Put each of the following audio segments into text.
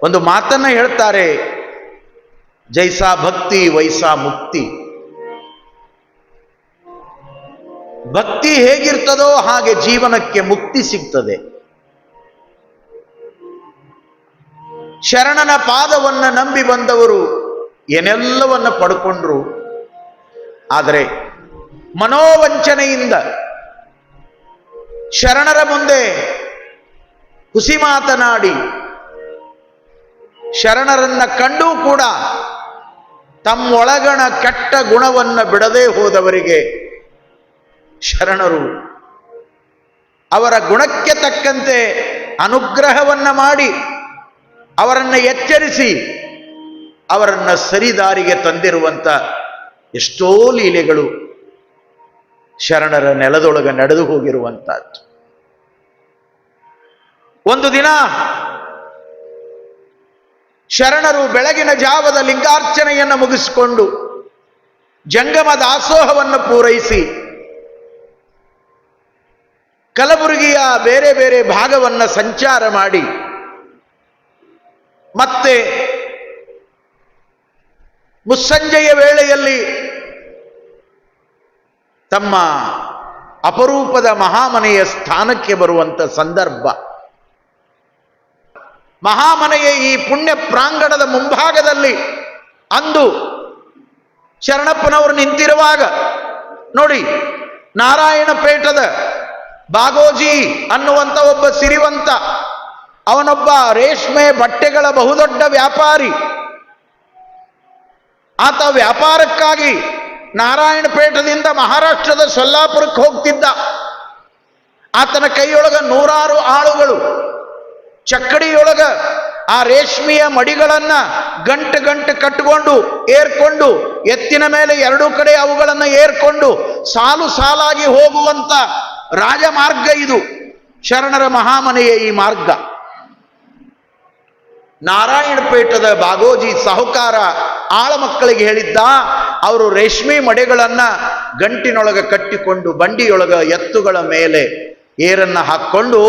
ಒಂದು ಮಾತನ್ನ ಹೇಳ್ತಾರೆ, ಜೈಸಾ ಭಕ್ತಿ ವೈಸಾ ಮುಕ್ತಿ. ಭಕ್ತಿ ಹೇಗಿರ್ತದೋ ಹಾಗೆ ಜೀವನಕ್ಕೆ ಮುಕ್ತಿ ಸಿಗ್ತದೆ. ಶರಣನ ಪಾದವನ್ನ ನಂಬಿ ಬಂದವರು ಏನೆಲ್ಲವನ್ನ ಪಡ್ಕೊಂಡ್ರು. ಆದರೆ ಮನೋವಂಚನೆಯಿಂದ ಶರಣರ ಮುಂದೆ ಹುಸಿ ಮಾತನಾಡಿ ಶರಣರನ್ನ ಕಂಡೂ ಕೂಡ ತಮ್ಮೊಳಗಣ ಕೆಟ್ಟ ಗುಣವನ್ನ ಬಿಡದೇ ಹೋದವರಿಗೆ ಶರಣರು ಅವರ ಗುಣಕ್ಕೆ ತಕ್ಕಂತೆ ಅನುಗ್ರಹವನ್ನ ಮಾಡಿ ಅವರನ್ನು ಎಚ್ಚರಿಸಿ ಅವರನ್ನ ಸರಿದಾರಿಗೆ ತಂದಿರುವಂತ ಎಷ್ಟೋ ಲೀಲೆಗಳು ಶರಣರ ನೆಲದೊಳಗೆ ನಡೆದು ಹೋಗಿರುವಂತಹದ್ದು. ಒಂದು ದಿನ ಶರಣರು ಬೆಳಗಿನ ಜಾವದ ಲಿಂಗಾರ್ಚನೆಯನ್ನು ಮುಗಿಸಿಕೊಂಡು ಜಂಗಮ ದಾಸೋಹವನ್ನು ಪೂರೈಸಿ ಕಲಬುರಗಿಯ ಬೇರೆ ಬೇರೆ ಭಾಗವನ್ನ ಸಂಚಾರ ಮಾಡಿ ಮತ್ತೆ ಮುಸ್ಸಂಜೆಯ ವೇಳೆಯಲ್ಲಿ ತಮ್ಮ ಅಪರೂಪದ ಮಹಾಮನೆಯ ಸ್ಥಾನಕ್ಕೆ ಬರುವಂತ ಸಂದರ್ಭ. ಮಹಾಮನೆಯ ಈ ಪುಣ್ಯ ಪ್ರಾಂಗಣದ ಮುಂಭಾಗದಲ್ಲಿ ಅಂದು ಶರಣಪ್ಪನವರು ನಿಂತಿರುವಾಗ ನೋಡಿ, ನಾರಾಯಣಪೇಟದ ಬಾಗೋಜಿ ಅನ್ನುವಂಥ ಒಬ್ಬ ಸಿರಿವಂತ, ಅವನೊಬ್ಬ ರೇಷ್ಮೆ ಬಟ್ಟೆಗಳ ಬಹುದೊಡ್ಡ ವ್ಯಾಪಾರಿ. ಆತ ವ್ಯಾಪಾರಕ್ಕಾಗಿ ನಾರಾಯಣಪೇಟದಿಂದ ಮಹಾರಾಷ್ಟ್ರದ ಸೊಲ್ಲಾಪುರಕ್ಕೆ ಹೋಗ್ತಿದ್ದ. ಆತನ ಕೈಯೊಳಗ 100 ಆಳುಗಳು ಚಕ್ಕಡಿಯೊಳಗ ಆ ರೇಷ್ಮೆಯ ಮಡಿಗಳನ್ನ ಗಂಟು ಗಂಟು ಕಟ್ಟಿಕೊಂಡು ಏರ್ಕೊಂಡು ಎತ್ತಿನ ಮೇಲೆ 2 ಕಡೆ ಅವುಗಳನ್ನು ಏರ್ಕೊಂಡು ಸಾಲು ಸಾಲಾಗಿ ಹೋಗುವಂತ ರಾಜಮಾರ್ಗ ಇದು. ಶರಣರ ಮಹಾಮನೆಯ ಈ ಮಾರ್ಗ. ನಾರಾಯಣಪೇಟದ ಬಾಗೋಜಿ ಸಾಹುಕಾರ ಆಳ ಮಕ್ಕಳಿಗೆ ಹೇಳಿದ್ದ, ಅವರು ರೇಷ್ಮೆ ಮಡೆಗಳನ್ನ ಗಂಟಿನೊಳಗ ಕಟ್ಟಿಕೊಂಡು ಬಂಡಿಯೊಳಗ ಎತ್ತುಗಳ ಮೇಲೆ ಏರನ್ನ ಹಾಕೊಂಡು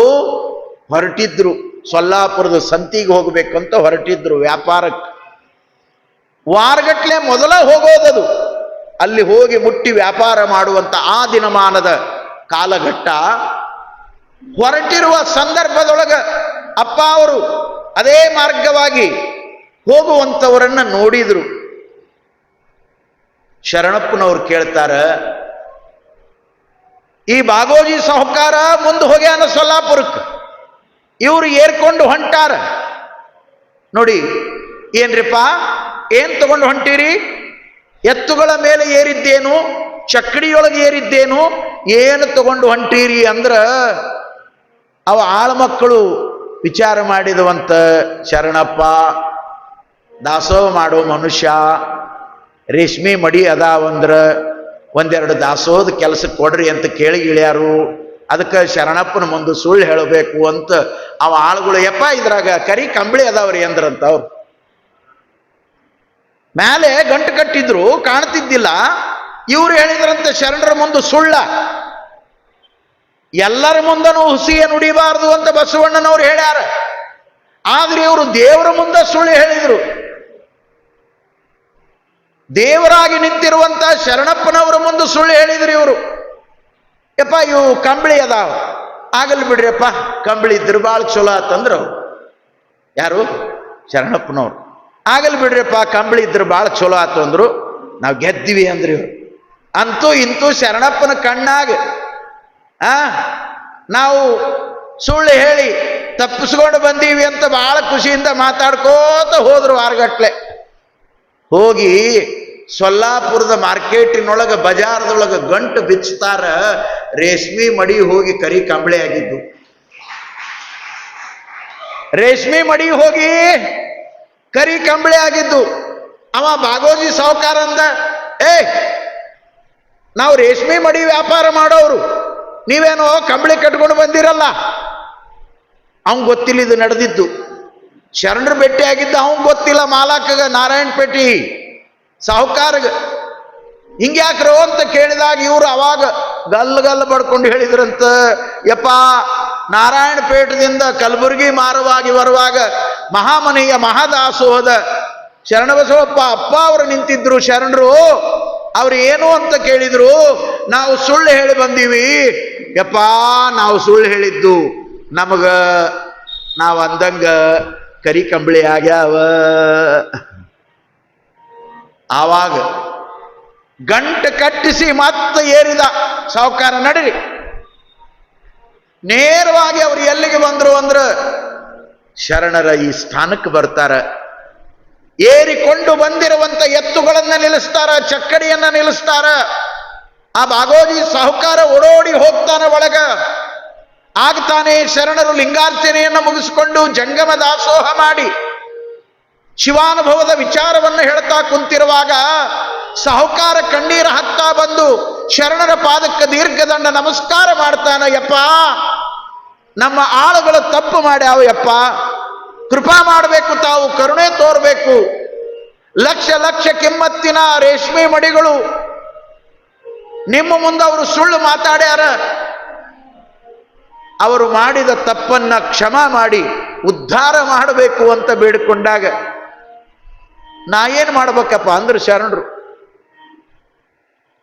ಹೊರಟಿದ್ರು. ಸೊಲ್ಲಾಪುರದ ಸಂತಿಗೆ ಹೋಗ್ಬೇಕಂತ ಹೊರಟಿದ್ರು ವ್ಯಾಪಾರಕ್ಕೆ. ವಾರಗಟ್ಲೆ ಮೊದಲ ಹೋಗೋದದು. ಅಲ್ಲಿ ಹೋಗಿ ಮುಟ್ಟಿ ವ್ಯಾಪಾರ ಮಾಡುವಂತ ಆ ದಿನಮಾನದ ಕಾಲಘಟ್ಟ. ಹೊರಟಿರುವ ಸಂದರ್ಭದೊಳಗ ಅಪ್ಪ ಅವರು ಅದೇ ಮಾರ್ಗವಾಗಿ ಹೋಗುವಂಥವರನ್ನ ನೋಡಿದ್ರು. ಶರಣಪ್ಪನವ್ರು ಕೇಳ್ತಾರ, ಈ ಬಾಗೋಜಿ ಸಾಹುಕಾರ ಮುಂದೆ ಹೋಗ್ಯಾನ ಸೊಲ್ಲಾಪುರಕ್ಕೆ, ಇವರು ಏರ್ಕೊಂಡು ಹೊಂಟಾರ ನೋಡಿ. ಏನ್ರಿಪ್ಪ, ಏನ್ ತಗೊಂಡು ಹೊಂಟಿರಿ? ಎತ್ತುಗಳ ಮೇಲೆ ಏರಿದ್ದೇನು, ಚಕ್ಕಡಿಯೊಳಗೆ ಏರಿದ್ದೇನು, ಏನು ತಗೊಂಡು ಹೊಂಟೀರಿ ಅಂದ್ರ ಅವ ಆಳ್ಮಕ್ಕಳು ವಿಚಾರ ಮಾಡಿದವಂತ, ಶರಣಪ್ಪ ದಾಸೋಹ ಮಾಡೋ ಮನುಷ್ಯ, ರೇಷ್ಮೆ ಮಡಿ ಅದಾವಂದ್ರ ಒಂದೆರಡು ದಾಸೋಹದ ಕೆಲಸಕ್ಕೆ ಕೊಡ್ರಿ ಅಂತ ಕೇಳಿ ಇಳ್ಯಾರು. ಅದಕ್ಕೆ ಶರಣಪ್ಪನ ಮುಂದೆ ಸುಳ್ಳು ಹೇಳಬೇಕು ಅಂತ ಅವ ಆಳುಗಳು, ಯಪ್ಪ ಇದ್ರಾಗ ಕರಿ ಕಂಬಳಿ ಅದಾವ್ರಿ ಅಂದ್ರಂತ. ಅವ್ರು ಮೇಲೆ ಗಂಟು ಕಟ್ಟಿದ್ರು, ಕಾಣ್ತಿದ್ದಿಲ್ಲ. ಇವ್ರು ಹೇಳಿದ್ರಂತ ಶರಣರ ಮುಂದೆ ಸುಳ್ಳ. ಎಲ್ಲರ ಮುಂದನೂ ಹುಸಿಯ ನುಡಿಬಾರದು ಅಂತ ಬಸವಣ್ಣನವ್ರು ಹೇಳ್ಯಾರ. ಆದ್ರೆ ಇವರು ದೇವರ ಮುಂದೆ ಸುಳ್ಳು ಹೇಳಿದ್ರು. ದೇವರಾಗಿ ನಿಂತಿರುವಂತ ಶರಣಪ್ಪನವರ ಮುಂದೆ ಸುಳ್ಳು ಹೇಳಿದ್ರು ಇವರು. ಯಪ್ಪ ಇವು ಕಂಬಳಿ ಅದಾವ, ಆಗಲ್ ಬಿಡ್ರಿಯಪ್ಪ, ಕಂಬಳಿ ಇದ್ರು ಭಾಳ ಚಲೋ ಆತಂದ್ರು. ಯಾರು? ಶರಣಪ್ಪನವ್ರು. ಆಗಲ್ ಬಿಡ್ರಿಯಪ್ಪ, ಕಂಬಳಿ ಇದ್ರು ಭಾಳ ಚಲೋ ಆತು ಅಂದ್ರು. ನಾವು ಗೆದ್ದಿವಿ ಅಂದ್ರಿ ಇವ್ರು. ಅಂತೂ ಇಂತೂ ಶರಣಪ್ಪನ ಕಣ್ಣಾಗ ನಾವು ಸುಳ್ಳು ಹೇಳಿ ತಪ್ಪಿಸ್ಕೊಂಡು ಬಂದೀವಿ ಅಂತ ಬಹಳ ಖುಷಿಯಿಂದ ಮಾತಾಡ್ಕೋತ ಹೋದ್ರು. ವಾರಗಟ್ಲೆ ಹೋಗಿ ಸೊಲ್ಲಾಪುರದ ಮಾರ್ಕೆಟಿನೊಳಗ ಬಜಾರದೊಳಗ ಗಂಟು ಬಿಚ್ತಾರ. ರೇಷ್ಮೆ ಮಡಿ ಹೋಗಿ ಕರಿ ಕಂಬಳಿ ಆಗಿದ್ದು. ರೇಷ್ಮೆ ಮಡಿ ಹೋಗಿ ಕರಿ ಕಂಬಳಿ ಆಗಿದ್ದು. ಅವ ಬಾಗೋಜಿ ಸಾಹುಕಾರ ಅಂದ, ನಾವು ರೇಷ್ಮೆ ಮಡಿ ವ್ಯಾಪಾರ ಮಾಡೋರು, ನೀವೇನೋ ಕಂಬಳಿ ಕಟ್ಕೊಂಡು ಬಂದಿರಲ್ಲ. ಅವನ್ ಗೊತ್ತಿಲ್ಲ ಇದು ನಡೆದಿದ್ದು. ಶರಣರು ಭೇಟಿ ಆಗಿದ್ದ ಅವನ್ ಗೊತ್ತಿಲ್ಲ. ಮಾಲಕಗ ನಾರಾಯಣಪೇಟೆ ಸಾಹುಕಾರಗ ಹಿಂಗ್ಯಾಕ್ರೋ ಅಂತ ಕೇಳಿದಾಗ ಇವರು ಅವಾಗ ಗಲ್ಲ ಬಡ್ಕೊಂಡು ಹೇಳಿದ್ರಂತ, ಯಪ್ಪ ನಾರಾಯಣಪೇಟದಿಂದ ಕಲಬುರಗಿ ಮಾರವಾಗಿ ಬರುವಾಗ ಮಹಾಮನೆಯ ಮಹಾದಾಸೋಹದ ಶರಣಬಸವಪ್ಪ ಅಪ್ಪ ಅವರು ನಿಂತಿದ್ರು. ಶರಣರು ಅವ್ರು ಏನು ಅಂತ ಕೇಳಿದ್ರು. ನಾವು ಸುಳ್ಳು ಹೇಳಿ ಬಂದೀವಿ ಯಪ್ಪ, ನಾವು ಸುಳ್ಳು ಹೇಳಿದ್ದು ನಾವು ಅಂದಂಗ ಕರಿ ಕಂಬಳಿ ಆಗ್ಯಾವ. ಆವಾಗ ಗಂಟು ಕಟ್ಟಿಸಿ ಮತ್ತೆ ಏರಿದ ಸಾಹುಕಾರ, ನಡೀರಿ. ನೇರವಾಗಿ ಅವ್ರು ಎಲ್ಲಿಗೆ ಬಂದ್ರು ಅಂದ್ರ ಶರಣರ ಈ ಸ್ಥಾನಕ್ಕೆ ಬರ್ತಾರ. ಏರಿಕೊಂಡು ಬಂದಿರುವಂತ ಎತ್ತುಗಳನ್ನ ನಿಲ್ಲಿಸ್ತಾರ, ಚಕ್ಕಡಿಯನ್ನ ನಿಲ್ಲಿಸ್ತಾರ. ಆ ಬಾಗೋಜಿ ಸಾಹುಕಾರ ಓಡೋಡಿ ಹೋಗ್ತಾನ ಒಳಗ. ಆಗ್ತಾನೆ ಶರಣರು ಲಿಂಗಾರ್ಚನೆಯನ್ನು ಮುಗಿಸಿಕೊಂಡು ಜಂಗಮ ದಾಸೋಹ ಮಾಡಿ ಶಿವಾನುಭವದ ವಿಚಾರವನ್ನು ಹೇಳ್ತಾ ಕುಂತಿರುವಾಗ ಸಾಹುಕಾರ ಕಣ್ಣೀರ ಹತ್ತಾ ಬಂದು ಶರಣರ ಪಾದಕ್ಕೆ ದೀರ್ಘದಂಡ ನಮಸ್ಕಾರ ಮಾಡ್ತಾನ. ಯಪ್ಪ, ನಮ್ಮ ಆಳುಗಳು ತಪ್ಪು ಮಾಡ್ಯಾವ ಯಪ್ಪ, ಕೃಪಾ ಮಾಡಬೇಕು, ತಾವು ಕರುಣೆ ತೋರ್ಬೇಕು. ಲಕ್ಷ ಲಕ್ಷ ಕಿಮ್ಮತ್ತಿನ ರೇಷ್ಮೆ ಮಡಿಗಳು ನಿಮ್ಮ ಮುಂದೆ ಅವರು ಸುಳ್ಳು ಮಾತಾಡ್ಯಾರ. ಅವರು ಮಾಡಿದ ತಪ್ಪನ್ನ ಕ್ಷಮಾ ಮಾಡಿ ಉದ್ಧಾರ ಮಾಡಬೇಕು ಅಂತ ಬೇಡಿಕೊಂಡಾಗ ನಾ ಏನ್ ಮಾಡ್ಬೇಕಪ್ಪ ಅಂದ್ರೆ ಶರಣರು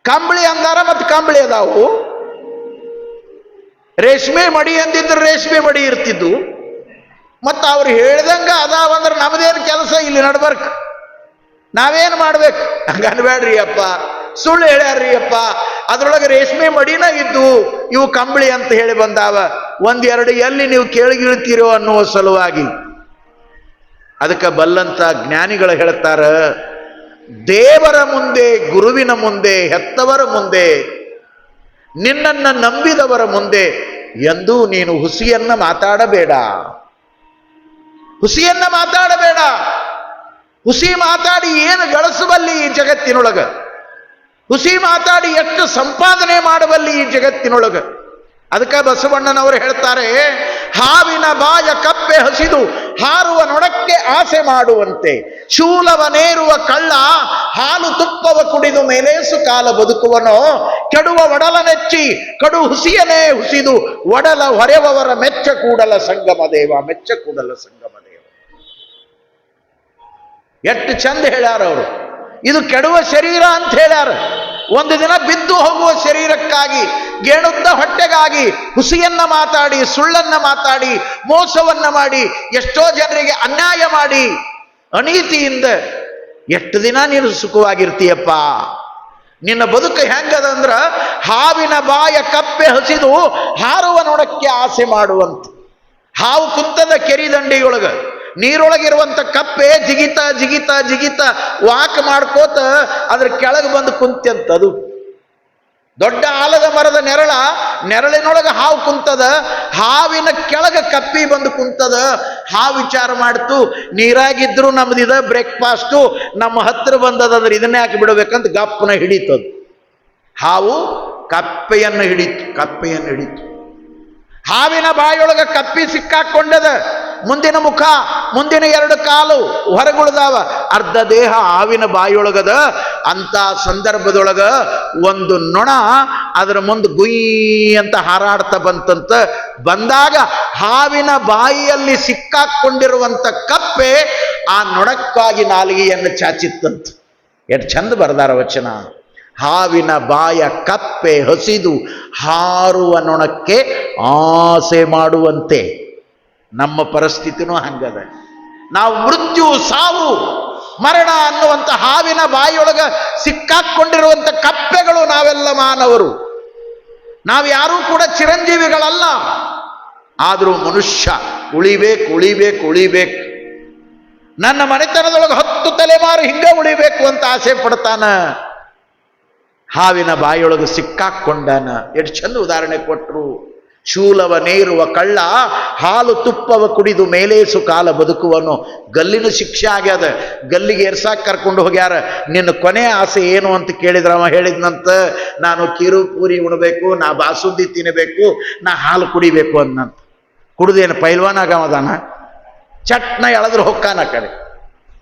ಕಂಬಳಿ ಅಂದಾರ, ಮತ್ತೆ ಕಂಬಳಿ ಅದಾವು. ರೇಷ್ಮೆ ಮಡಿ ಅಂದಿದ್ರೆ ರೇಷ್ಮೆ ಮಡಿ ಇರ್ತಿದ್ದು. ಮತ್ತು ಅವ್ರು ಹೇಳ್ದಂಗ ಅದಾವಂದ್ರೆ ನಮ್ದೇನು ಕೆಲಸ ಇಲ್ಲಿ ನಡ್ಬರ್ಕ್, ನಾವೇನು ಮಾಡ್ಬೇಕು? ಹಂಗ ಅನ್ಬೇಡ್ರಿ ಅಪ್ಪ, ಸುಳ್ಳು ಹೇಳ್ಯಾರ್ರಿ ಅಪ್ಪ, ಅದ್ರೊಳಗೆ ರೇಷ್ಮೆ ಮಡಿನ ಇದ್ದು ಇವು ಕಂಬಳಿ ಅಂತ ಹೇಳಿ ಬಂದಾವ. ಒಂದೆರಡು ಎಲ್ಲಿ ನೀವು ಕೇಳಿಗಿಳ್ತೀರೋ ಅನ್ನುವ ಸಲುವಾಗಿ. ಅದಕ್ಕೆ ಬಲ್ಲಂತ ಜ್ಞಾನಿಗಳು ಹೇಳ್ತಾರ, ದೇವರ ಮುಂದೆ, ಗುರುವಿನ ಮುಂದೆ, ಹೆತ್ತವರ ಮುಂದೆ, ನಿನ್ನನ್ನು ನಂಬಿದವರ ಮುಂದೆ ಎಂದೂ ನೀನು ಹುಸಿಯನ್ನ ಮಾತಾಡಬೇಡ. ಹುಸಿಯನ್ನ ಮಾತಾಡಬೇಡ. ಹುಸಿ ಮಾತಾಡಿ ಏನು ಗಳಿಸಬಲ್ಲಿ ಈ ಜಗತ್ತಿನೊಳಗ? ಹುಸಿ ಮಾತಾಡಿ ಎಷ್ಟು ಸಂಪಾದನೆ ಮಾಡಬಲ್ಲಿ ಈ ಜಗತ್ತಿನೊಳಗ? ಅದಕ್ಕೆ ಬಸವಣ್ಣನವರು ಹೇಳ್ತಾರೆ, ಹಾವಿನ ಬಾಯ ಕಪ್ಪೆ ಹಸಿದು ಹಾರುವ ನೊಣಕ್ಕೆ ಆಸೆ ಮಾಡುವಂತೆ, ಶೂಲವನೇರುವ ಕಳ್ಳ ಹಾಲು ತುಪ್ಪವ ಕುಡಿದು ಮೇಲೇಸು ಕಾಲ ಬದುಕುವನೋ, ಕೆಡುವ ಒಡಲ ನೆಚ್ಚಿ ಕಡು ಹುಸಿಯನೇ ಹುಸಿದು ಒಡಲ ಹೊರೆವವರ ಮೆಚ್ಚ ಕೂಡಲ ಸಂಗಮ ದೇವ, ಮೆಚ್ಚ ಕೂಡಲ ಸಂಗಮ ದೇವ. ಎಷ್ಟು ಚಂದ ಹೇಳ್ಯಾರ ಅವರು. ಇದು ಕೆಡುವ ಶರೀರ ಅಂತ ಹೇಳ್ಯಾರ. ಒಂದು ದಿನ ಬಿದ್ದು ಹೋಗುವ ಶರೀರಕ್ಕಾಗಿ, ಗೇಣುದ್ದ ಹೊಟ್ಟೆಗಾಗಿ ಹುಸಿಯನ್ನ ಮಾತಾಡಿ, ಸುಳ್ಳನ್ನ ಮಾತಾಡಿ, ಮೋಸವನ್ನ ಮಾಡಿ, ಎಷ್ಟೋ ಜನರಿಗೆ ಅನ್ಯಾಯ ಮಾಡಿ, ಅನೀತಿಯಿಂದ ಎಷ್ಟು ದಿನ ನೀನು ಸುಖವಾಗಿರ್ತೀಯಪ್ಪ? ನಿನ್ನ ಬದುಕು ಹೆಂಗದಂದ್ರ ಹಾವಿನ ಬಾಯ ಕಪ್ಪೆ ಹಸಿದು ಹಾರುವ ನೊಣಕ್ಕೆ ಆಸೆ ಮಾಡುವಂತ. ಹಾವು ಕುಂತದ ಕೆರಿದಂಡಿಯೊಳಗ, ನೀರೊಳಗಿರುವಂತ ಕಪ್ಪೆ ಜಿಗಿತ ಜಿಗಿತ ಜಿಗಿತ ವಾಕ್ ಮಾಡ್ಕೋತ ಅದ್ರ ಕೆಳಗೆ ಬಂದು ಕುಂತ್ಯಂತದು. ದೊಡ್ಡ ಆಲದ ಮರದ ನೆರಳಿನೊಳಗೆ ಹಾವು ಕುಂತದ, ಹಾವಿನ ಕೆಳಗೆ ಕಪ್ಪಿ ಬಂದು ಕುಂತದ. ಹಾವು ವಿಚಾರ ಮಾಡ್ತು, ನೀರಾಗಿದ್ರು ನಮ್ದಿದ ಬ್ರೇಕ್ಫಾಸ್ಟು, ನಮ್ಮ ಹತ್ರ ಬಂದದಂದ್ರೆ ಇದನ್ನೇ ಹಾಕಿ ಬಿಡಬೇಕಂತ ಗಪ್ಪನ ಹಿಡಿತದು. ಹಾವು ಕಪ್ಪೆಯನ್ನು ಹಿಡಿತು. ಹಾವಿನ ಬಾಯೊಳಗ ಕಪ್ಪಿ ಸಿಕ್ಕಾಕೊಂಡದ. ಮುಂದಿನ ಮುಖ, ಮುಂದಿನ ಎರಡು ಕಾಲು ಹೊರಗುಳ್ದಾವ, ಅರ್ಧ ದೇಹ ಹಾವಿನ ಬಾಯೊಳಗದ. ಅಂತ ಸಂದರ್ಭದೊಳಗ ಒಂದು ನೊಣ ಅದರ ಮುಂದೆ ಗುಯ್ ಅಂತ ಹಾರಾಡ್ತಾ ಬಂತಂತ. ಬಂದಾಗ ಹಾವಿನ ಬಾಯಿಯಲ್ಲಿ ಸಿಕ್ಕಾಕೊಂಡಿರುವಂತ ಕಪ್ಪೆ ಆ ನೊಣಕ್ಕಾಗಿ ನಾಲಿಗೆಯನ್ನು ಚಾಚಿತ್ತಂತ. ಎಷ್ಟು ಚಂದ ಬರ್ದಾರ ವಚನ. ಹಾವಿನ ಬಾಯ ಕಪ್ಪೆ ಹಸಿದು ಹಾರುವ ನೊಣಕ್ಕೆ ಆಸೆ ಮಾಡುವಂತೆ. ನಮ್ಮ ಪರಿಸ್ಥಿತಿನೂ ಹಂಗದ. ನಾವು ಮೃತ್ಯು, ಸಾವು, ಮರಣ ಅನ್ನುವಂಥ ಹಾವಿನ ಬಾಯಿಯೊಳಗ ಸಿಕ್ಕಾಕೊಂಡಿರುವಂಥ ಕಪ್ಪೆಗಳು ನಾವೆಲ್ಲ ಮಾನವರು. ನಾವು ಯಾರೂ ಕೂಡ ಚಿರಂಜೀವಿಗಳಲ್ಲ. ಆದರೂ ಮನುಷ್ಯ ಉಳಿಬೇಕು. ನನ್ನ ಮನೆತನದೊಳಗೆ 10 ತಲೆಮಾರು ಹಿಂಗ ಉಳಿಬೇಕು ಅಂತ ಆಸೆ ಪಡ್ತಾನ. ಹಾವಿನ ಬಾಯೊಳಗೆ ಸಿಕ್ಕಾಕೊಂಡಾನ. ಎಷ್ಟು ಚಂದ ಉದಾಹರಣೆ ಕೊಟ್ಟರು. ಶೂಲವನೇರುವ ಕಳ್ಳ ಹಾಲು ತುಪ್ಪವ ಕುಡಿದು ಮೇಲೇಸು ಕಾಲ ಬದುಕುವನು. ಗಲ್ಲಿನ ಶಿಕ್ಷೆ ಆಗ್ಯದ. ಗಲ್ಲಿಗೆ ಎರ್ಸಾಕ್ ಕರ್ಕೊಂಡು ಹೋಗ್ಯಾರ. ನಿನ್ನ ಕೊನೆ ಆಸೆ ಏನು ಅಂತ ಕೇಳಿದ್ರ ಅವ ಹೇಳಿದ್ನಂತ, ನಾನು ಕಿರು ಪೂರಿ ಉಣಬೇಕು, ನಾ ಬಾಸುಂದಿ ತಿನ್ನಬೇಕು, ನಾ ಹಾಲು ಕುಡಿಬೇಕು ಅನ್ನಂತ. ಕುಡ್ದೇನು ಪೈಲ್ವಾನಾಗವದಾನ? ಚಟ್ನ ಎಳೆದ್ರು ಹೊಕ್ಕಾನ ಕಡೆ.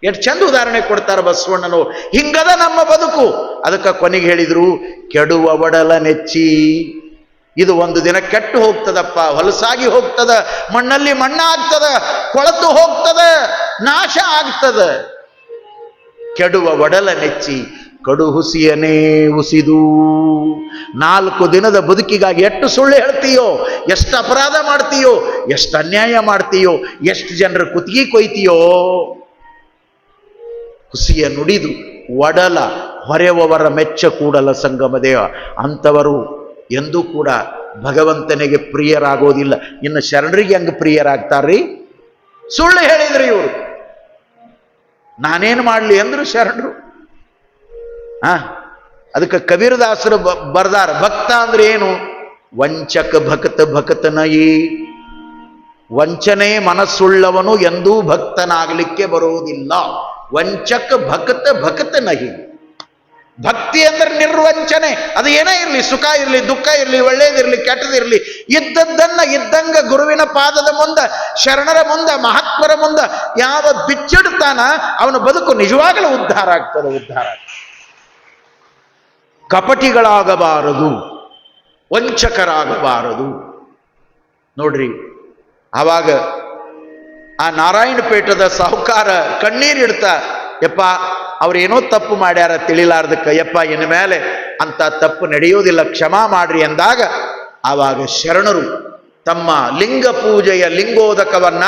ಎಷ್ಟು ಚಂದ ಉದಾಹರಣೆ ಕೊಡ್ತಾರ ಬಸವಣ್ಣನು. ಹಿಂಗದ ನಮ್ಮ ಬದುಕು. ಅದಕ್ಕೆ ಕೊನೆಗೆ ಹೇಳಿದ್ರು, ಕೆಡುವ ಒಡಲ ನೆಚ್ಚಿ ಇದು ಒಂದು ದಿನ ಕೆಟ್ಟು ಹೋಗ್ತದಪ್ಪ, ಹೊಲಸಾಗಿ ಹೋಗ್ತದ, ಮಣ್ಣಲ್ಲಿ ಮಣ್ಣಾಗ್ತದ, ಕೊಳತು ಹೋಗ್ತದ, ನಾಶ ಆಗ್ತದ. ಕೆಡುವ ಒಡಲ ನೆಚ್ಚಿ ಕಡು ಹುಸಿಯನೇ ಉಸಿದು. 4 ದಿನದ ಬದುಕಿಗಾಗಿ ಎಷ್ಟು ಸುಳ್ಳು ಹೇಳ್ತೀಯೋ, ಎಷ್ಟು ಅಪರಾಧ ಮಾಡ್ತೀಯೋ, ಎಷ್ಟು ಅನ್ಯಾಯ ಮಾಡ್ತೀಯೋ, ಎಷ್ಟು ಜನರ ಕುತ್ತಿಗೆ ಕೊಯ್ತೀಯೋ. ಹುಸಿಯ ನುಡಿದು ಒಡಲ ಹೊರೆವವರ ಮೆಚ್ಚ ಕೂಡಲ ಸಂಗಮ ದೇವ. ಅಂಥವರು ಎಂದೂ ಕೂಡ ಭಗವಂತನಿಗೆ ಪ್ರಿಯರಾಗೋದಿಲ್ಲ. ಇನ್ನು ಶರಣರಿಗೆ ಹೆಂಗೆ ಪ್ರಿಯರಾಗ್ತಾರ್ರಿ? ಸುಳ್ಳು ಹೇಳಿದ್ರಿ ಇವರು. ನಾನೇನು ಮಾಡಲಿ ಅಂದ್ರು ಶರಣರು. ಅದಕ್ಕೆ ಕಬೀರದಾಸರು ಬರ್ದಾರ, ಭಕ್ತ ಅಂದ್ರೆ ಏನು? ವಂಚಕ ಭಕ್ತ ಭಕ್ತ ನಯಿ. ವಂಚನೆ ಮನಸ್ಸುಳ್ಳವನು ಎಂದೂ ಭಕ್ತನಾಗಲಿಕ್ಕೆ ಬರುವುದಿಲ್ಲ. ವಂಚಕ ಭಕ್ತ ಭಕ್ತ ನಹಿ. ಭಕ್ತಿ ಅಂದ್ರೆ ನಿರ್ವಂಚನೆ. ಅದು ಏನೇ ಇರಲಿ, ಸುಖ ಇರಲಿ, ದುಃಖ ಇರಲಿ, ಒಳ್ಳೇದಿರಲಿ, ಕೆಟ್ಟದಿರಲಿ, ಇದ್ದದ್ದನ್ನ ಇದ್ದಂಗ ಗುರುವಿನ ಪಾದದ ಮುಂದ, ಶರಣರ ಮುಂದ, ಮಹಾತ್ಮರ ಮುಂದ ಯಾವ ಬಿಚ್ಚಿಡ್ತಾನ ಅವನ ಬದುಕು ನಿಜವಾಗಲೂ ಉದ್ಧಾರ ಆಗ್ತದೆ. ಉದ್ಧಾರ ಕಪಟಿಗಳಾಗಬಾರದು, ವಂಚಕರಾಗಬಾರದು. ನೋಡ್ರಿ, ಆವಾಗ ಆ ನಾರಾಯಣಪೇಟದ ಸಾಹುಕಾರ ಕಣ್ಣೀರಿಡ್ತಾ, ಯಪ್ಪ ಅವ್ರೇನೋ ತಪ್ಪು ಮಾಡ್ಯಾರ ತಿಳಿಲಾರ್ದಕ್ಕ, ಯಪ್ಪ ಇನ್ನು ಮೇಲೆ ಅಂತ ತಪ್ಪು ನಡೆಯೋದಿಲ್ಲ, ಕ್ಷಮಾ ಮಾಡ್ರಿ ಅಂದಾಗ ಆವಾಗ ಶರಣರು ತಮ್ಮ ಲಿಂಗ ಪೂಜೆಯ ಲಿಂಗೋದಕವನ್ನ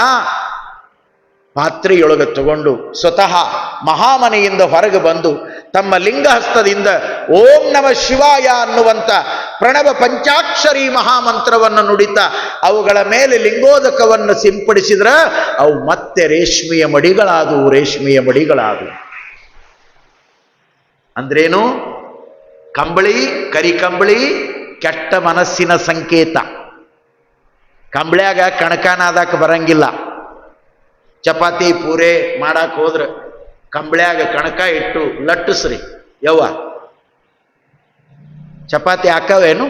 ಪಾತ್ರೆಯೊಳಗೆ ತಗೊಂಡು ಸ್ವತಃ ಮಹಾಮನೆಯಿಂದ ಹೊರಗೆ ಬಂದು ತಮ್ಮ ಲಿಂಗಹಸ್ತದಿಂದ ಓಂ ನಮ ಶಿವಾಯ ಅನ್ನುವಂಥ ಪ್ರಣವ ಪಂಚಾಕ್ಷರಿ ಮಹಾಮಂತ್ರವನ್ನು ನುಡಿತಾ ಅವುಗಳ ಮೇಲೆ ಲಿಂಗೋದಕವನ್ನು ಸಿಂಪಡಿಸಿದ್ರ ಅವು ಮತ್ತೆ ರೇಷ್ಮೆಯ ಮಡಿಗಳಾದವು. ರೇಷ್ಮೆಯ ಮಡಿಗಳಾದವು ಅಂದ್ರೇನು? ಕಂಬಳಿ, ಕರಿಕಂಬಳಿ ಕೆಟ್ಟ ಮನಸ್ಸಿನ ಸಂಕೇತ. ಕಂಬಳ್ಯಾಗ ಕಣಕಾನಾದಕ್ಕೆ ಬರಂಗಿಲ್ಲ. ಚಪಾತಿ ಪೂರೆ ಮಾಡಾಕ್ ಹೋದ್ರೆ ಕಂಬಳ್ಯಾಗ ಕಣಕ ಇಟ್ಟು ಲಟ್ಟಿಸ್ರಿ, ಯವ್ವ ಚಪಾತಿ ಹಾಕವೇನು?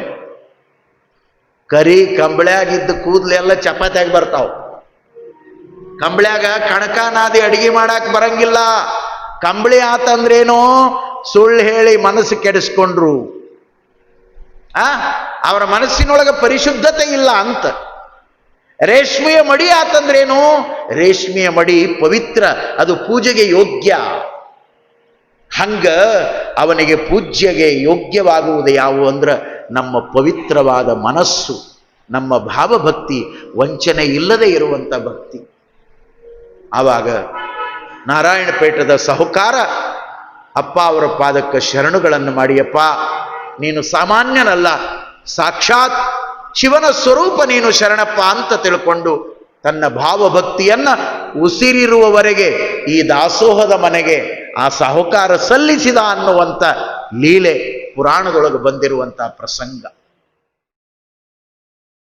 ಕರಿ ಕಂಬಳ್ಯಾಗಿದ್ದ ಕೂದಲೆಲ್ಲ ಚಪಾತಿಯಾಗಿ ಬರ್ತಾವ. ಕಂಬಳ್ಯಾಗ ಕಣಕಾನಾದಿ ಅಡಿಗೆ ಮಾಡಾಕ್ ಬರಂಗಿಲ್ಲ. ಕಂಬಳಿ ಆತಂದ್ರೇನೋ ಸುಳ್ಳು ಹೇಳಿ ಮನಸ್ಸು ಕೆಡಿಸ್ಕೊಂಡ್ರು. ಅವರ ಮನಸ್ಸಿನೊಳಗೆ ಪರಿಶುದ್ಧತೆ ಇಲ್ಲ ಅಂತ. ರೇಷ್ಮೆಯ ಮಡಿ ಆತಂದ್ರೇನು? ರೇಷ್ಮೆಯ ಮಡಿ ಪವಿತ್ರ, ಅದು ಪೂಜೆಗೆ ಯೋಗ್ಯ. ಹಂಗ ಅವನಿಗೆ ಪೂಜ್ಯಗೆ ಯೋಗ್ಯವಾಗುವುದು ಯಾವುವು ಅಂದ್ರೆ ನಮ್ಮ ಪವಿತ್ರವಾದ ಮನಸ್ಸು, ನಮ್ಮ ಭಾವಭಕ್ತಿ, ವಂಚನೆ ಇಲ್ಲದೆ ಇರುವಂಥ ಭಕ್ತಿ. ಆವಾಗ ನಾರಾಯಣಪೇಟದ ಸಾಹುಕಾರ ಅಪ್ಪ ಅವರ ಪಾದಕ್ಕೆ ಶರಣುಗಳನ್ನು ಮಾಡಿಯಪ್ಪ, ನೀನು ಸಾಮಾನ್ಯನಲ್ಲ, ಸಾಕ್ಷಾತ್ ಶಿವನ ಸ್ವರೂಪ ನೀನು ಶರಣಪ್ಪ ಅಂತ ತಿಳ್ಕೊಂಡು ತನ್ನ ಭಾವಭಕ್ತಿಯನ್ನ ಉಸಿರಿರುವವರೆಗೆ ಈ ದಾಸೋಹದ ಮನೆಗೆ ಆ ಸಾಹುಕಾರ ಸಲ್ಲಿಸಿದ ಅನ್ನುವಂಥ ಲೀಲೆ ಪುರಾಣದೊಳಗೆ ಬಂದಿರುವಂಥ ಪ್ರಸಂಗ.